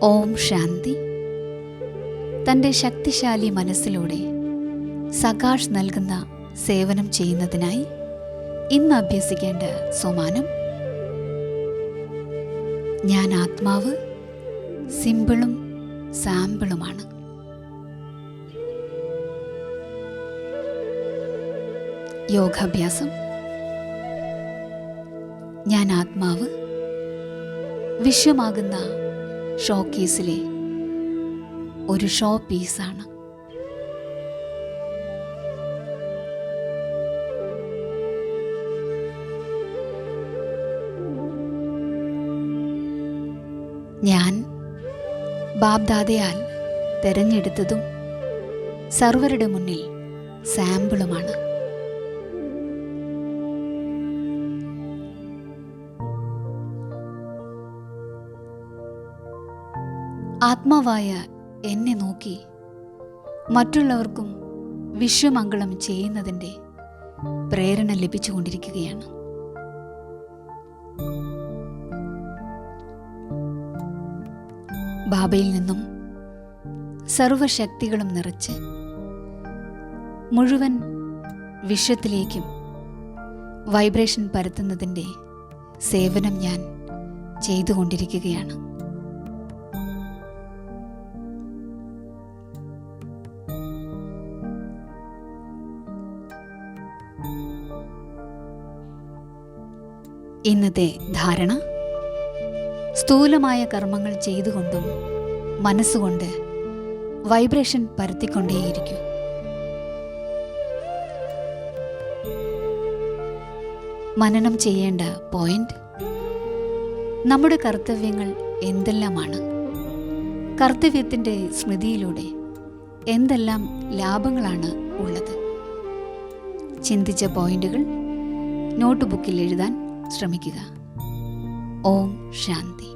ഓം ശാന്തി. തൻ്റെ ശക്തിശാലി മനസ്സിലൂടെ സകാഷ് നൽകുന്ന സേവനം ചെയ്യുന്നതിനായി ഇന്ന് അഭ്യസിക്കേണ്ട സോമാനം: ഞാൻ ആത്മാവ് സിമ്പിളും സാമ്പിളുമാണ്. യോഗാഭ്യാസം: ഞാൻ ആത്മാവ് വിശ്വമാകുന്ന ഷോക്കേസിലെ ഒരു ഷോ പീസാണ്. ഞാൻ ബാബ്ദാദയാൽ തെരഞ്ഞെടുത്തതും സർവരുടെ മുന്നിൽ സാമ്പിളുമാണ്. ആത്മാവായ എന്നെ നോക്കി മറ്റുള്ളവർക്കും വിശ്വമംഗളം ചെയ്യുന്നതിൻ്റെ പ്രേരണ ലഭിച്ചുകൊണ്ടിരിക്കുകയാണ്. ബാബയിൽ നിന്നും സർവശക്തികളും നിറച്ച് മുഴുവൻ വിശ്വത്തിലേക്കും വൈബ്രേഷൻ പരത്തുന്നതിൻ്റെ സേവനം ഞാൻ ചെയ്തുകൊണ്ടിരിക്കുകയാണ്. ഇന്നത്തെ ധാരണ: സ്ഥൂലമായ കർമ്മങ്ങൾ ചെയ്തുകൊണ്ടും മനസ്സുകൊണ്ട് വൈബ്രേഷൻ പരത്തിക്കൊണ്ടേയിരിക്കും. മനനം ചെയ്യേണ്ട പോയിന്റ്: നമ്മുടെ കർത്തവ്യങ്ങൾ എന്തെല്ലാമാണ്? കർത്തവ്യത്തിൻ്റെ സ്മൃതിയിലൂടെ എന്തെല്ലാം ലാഭങ്ങളാണ് ഉള്ളത്? ചിന്തിച്ച പോയിന്റുകൾ നോട്ട് ബുക്കിൽ എഴുതാൻ ശ്രമിക്കുക. ഓം ശാന്തി.